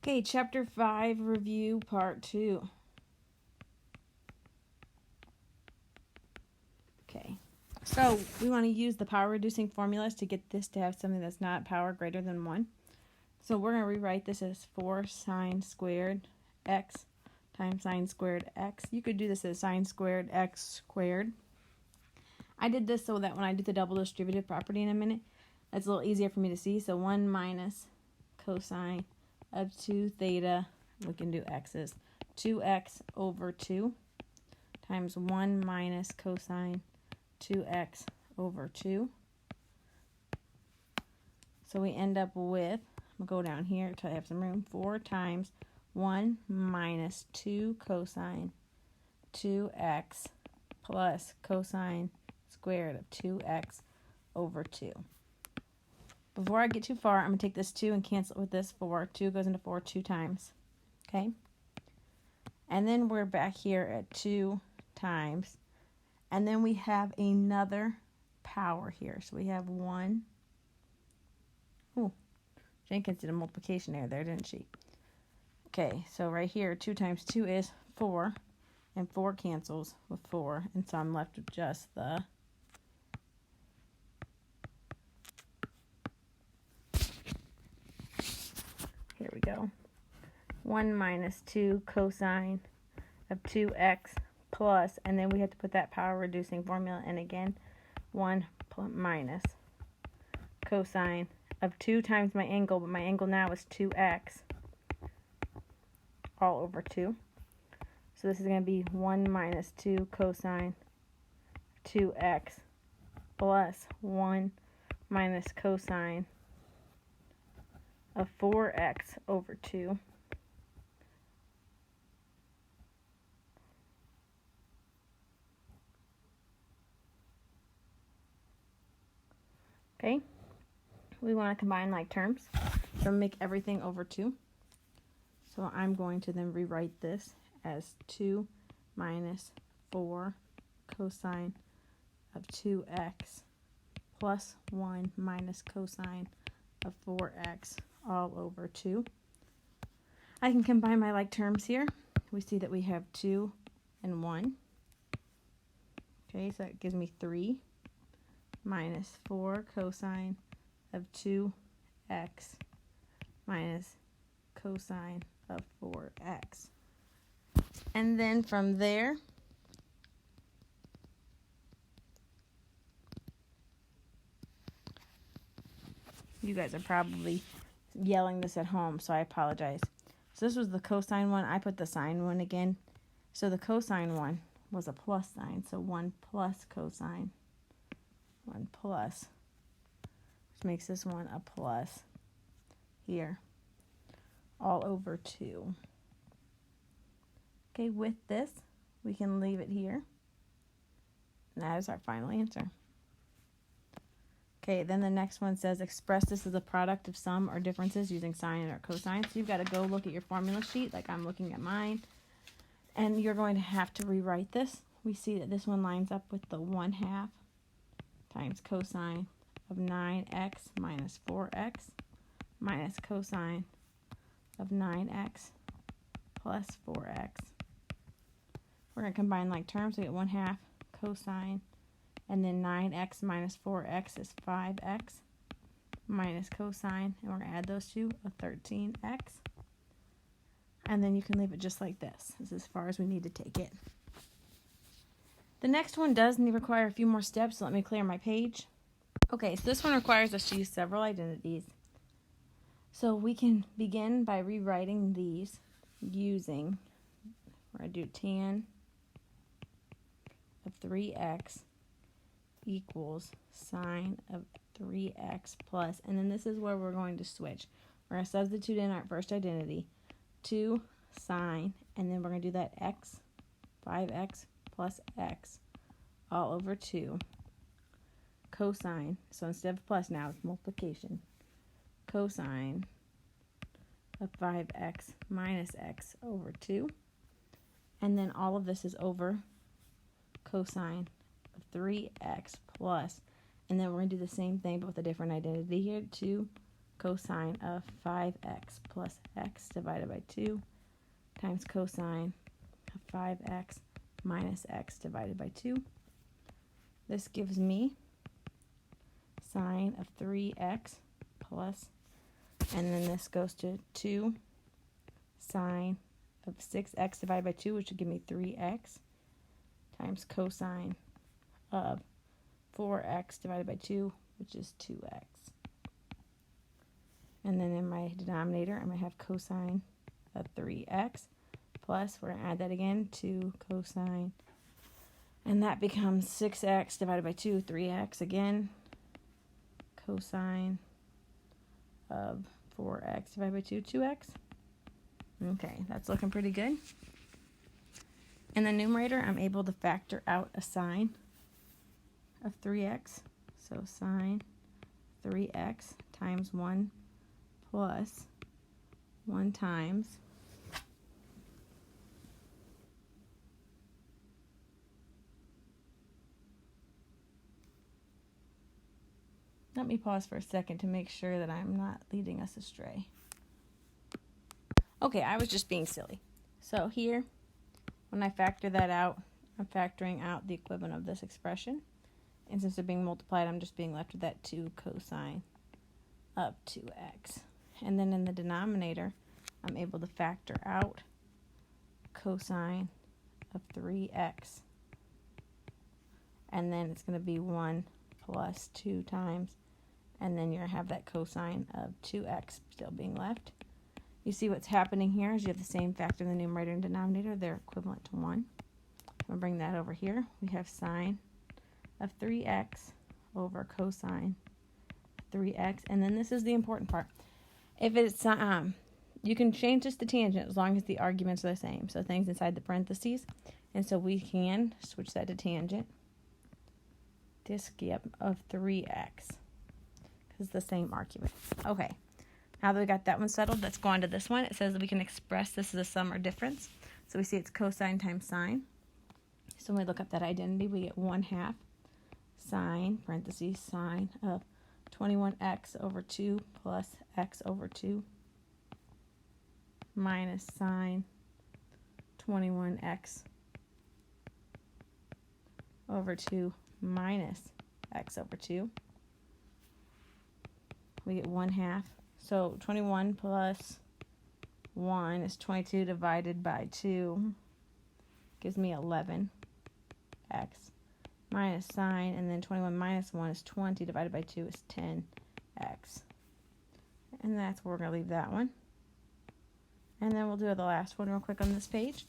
Okay, Chapter 5, Review, Part 2. Okay, so we want to use the power reducing formulas to get this to have something that's not power greater than 1. So we're going to rewrite this as 4 sine squared x times sine squared x. You could do this as sine squared x squared. I did this so that when I do the double distributive property in a minute, it's a little easier for me to see. So 1 minus cosine of 2 theta, we can do x's, 2x over 2 times 1 minus cosine 2x over 2. So we end up with, I'm going to go down here to have some room, 4 times 1 minus 2 cosine 2x plus cosine squared of 2x over 2. Before I get too far, I'm going to take this 2 and cancel it with this 4. 2 goes into 4 2 times. Okay? And then we're back here at 2 times. And then we have another power here. So we have 1. Ooh, Jenkins did a multiplication error there, didn't she? Okay, so right here, 2 times 2 is 4. And 4 cancels with 4. And so I'm left with just the here we go. 1 minus 2 cosine of 2x plus, and then we have to put that power reducing formula in again. 1 minus cosine of 2 times my angle, but my angle now is 2x all over 2. So this is going to be 1 minus 2 cosine 2x plus 1 minus cosine of 4x over 2. Okay, we want to combine like terms, so make everything over 2. So I'm going to then rewrite this as 2 minus 4 cosine of 2x plus 1 minus cosine of 4x all over 2. I can combine my like terms here. We see that we have 2 and 1. Okay, so that gives me 3 minus 4 cosine of 2x minus cosine of 4x. And then from there, you guys are probably yelling this at home, so I apologize. So this was the cosine one. I put the sine one again. So the cosine one was a plus sign, so 1 plus cosine. 1 plus, which makes this one a plus here, all over 2. Okay, with this, we can leave it here. And that is our final answer. Okay, then the next one says express this as a product of sum or differences using sine or cosine. So you've got to go look at your formula sheet, like I'm looking at mine, and you're going to have to rewrite this. We see that this one lines up with the 1/2 times cosine of 9x minus 4x minus cosine of 9x plus 4x. We're going to combine like terms. We get 1/2 cosine, and then 9x minus 4x is 5x minus cosine, and we're going to add those two, a 13x. And then you can leave it just like this. This is as far as we need to take it. The next one does require a few more steps, so let me clear my page. Okay, so this one requires us to use several identities. So we can begin by rewriting these using, we're going to do tan of 3x equals sine of 3x plus, and then this is where we're going to switch. We're going to substitute in our first identity, 2 sine, and then we're going to do that x, 5x plus x all over 2 cosine. So instead of plus now it's multiplication. Cosine of 5x minus x over 2. And then all of this is over cosine of 3x plus. And then we're going to do the same thing but with a different identity here. 2 cosine of 5x plus x divided by 2 times cosine of 5x minus x divided by 2. This gives me sine of 3x plus, and then this goes to 2 sine of 6x divided by 2, which would give me 3x, times cosine of 4x divided by 2, which is 2x. And then in my denominator, I'm going to have cosine of 3x plus, we're going to add that again, 2 cosine, and that becomes 6x divided by 2, 3x again, cosine of 4x divided by 2, 2x. Okay, that's looking pretty good. In the numerator, I'm able to factor out a sine of 3x. So sine 3x times 1 plus 1 times let me pause for a second to make sure that I'm not leading us astray. Okay, I was just being silly. So here, when I factor that out, I'm factoring out the equivalent of this expression. And since they're being multiplied, I'm just being left with that 2 cosine of 2x. And then in the denominator, I'm able to factor out cosine of 3x. And then it's going to be 1 plus 2 times. And then you're going to have that cosine of 2x still being left. You see what's happening here is you have the same factor in the numerator and denominator. They're equivalent to 1. I'm going to bring that over here. We have sine of 3x over cosine of 3x. And then this is the important part. If it's, you can change this to tangent as long as the arguments are the same. So things inside the parentheses. And so we can switch that to tangent. This gap of 3x. Because it's the same argument. Okay. Now that we got that one settled, let's go on to this one. It says that we can express this as a sum or difference. So we see it's cosine times sine. So when we look up that identity, we get 1/2 sine, parentheses, sine of 21x over 2 plus x over 2 minus sine 21x over 2 minus x over 2. We get 1/2. So 21 plus 1 is 22 divided by 2. Gives me 11x minus sine, and then 21 minus 1 is 20 divided by 2 is 10x. And that's where we're going to leave that one. And then we'll do the last one real quick on this page.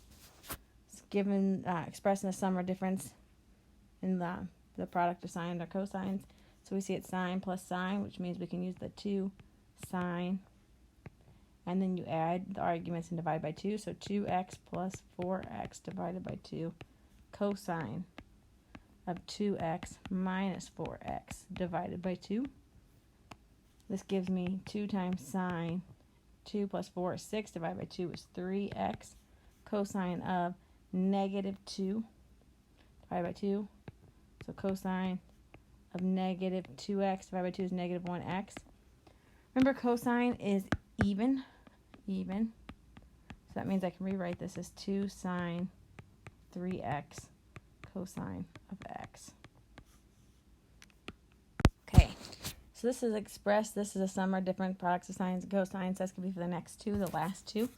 It's given expressing the sum or difference in the product of sine or cosines. So we see it's sine plus sine, which means we can use the 2 sine, and then you add the arguments and divide by 2. So 2x plus 4x divided by 2 cosine of 2x minus 4x divided by 2. This gives me 2 times sine. 2 plus 4 is 6 divided by 2 is 3x cosine of negative 2 divided by 2. So cosine of negative 2x divided by 2 is negative 1x. Remember, cosine is even. So that means I can rewrite this as 2 sine 3x cosine of x. Okay, so this is expressed. This is a sum or different products of sines and cosines. That's going to be for the next two, the last two.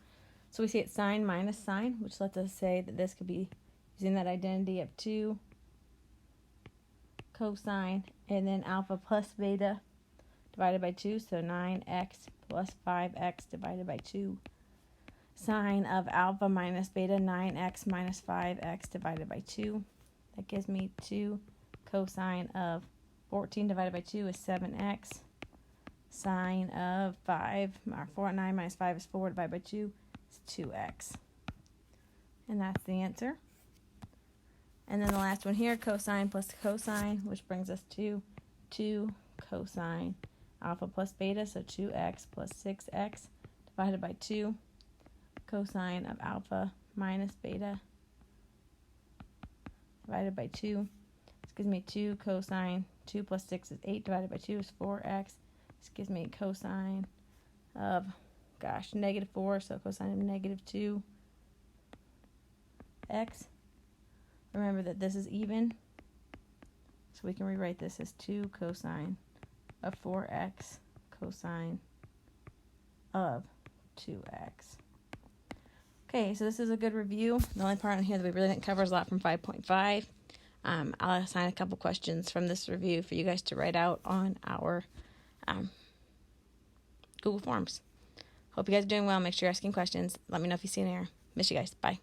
So we see it's sine minus sine, which lets us say that this could be using that identity of 2 cosine and then alpha plus beta divided by 2, so 9x plus 5x divided by 2. Sine of alpha minus beta, 9x minus 5x divided by 2. That gives me 2 cosine of 14 divided by 2 is 7x. Sine of 9 minus 5 is 4 divided by 2 is 2x. And that's the answer. And then the last one here, cosine plus cosine, which brings us to 2 cosine alpha plus beta, so 2x plus 6x divided by 2 cosine of alpha minus beta divided by 2. This gives me 2 cosine. 2 plus 6 is 8 divided by 2 is 4x. This gives me cosine of, gosh, -4, so cosine of -2x. Remember that this is even, so we can rewrite this as 2 cosine of 4x cosine of 2x. Okay, so this is a good review. The only part on here that we really didn't cover is a lot from 5.5. I'll assign a couple questions from this review for you guys to write out on our Google Forms. Hope you guys are doing well. Make sure you're asking questions. Let me know if you see an error. Miss you guys. Bye.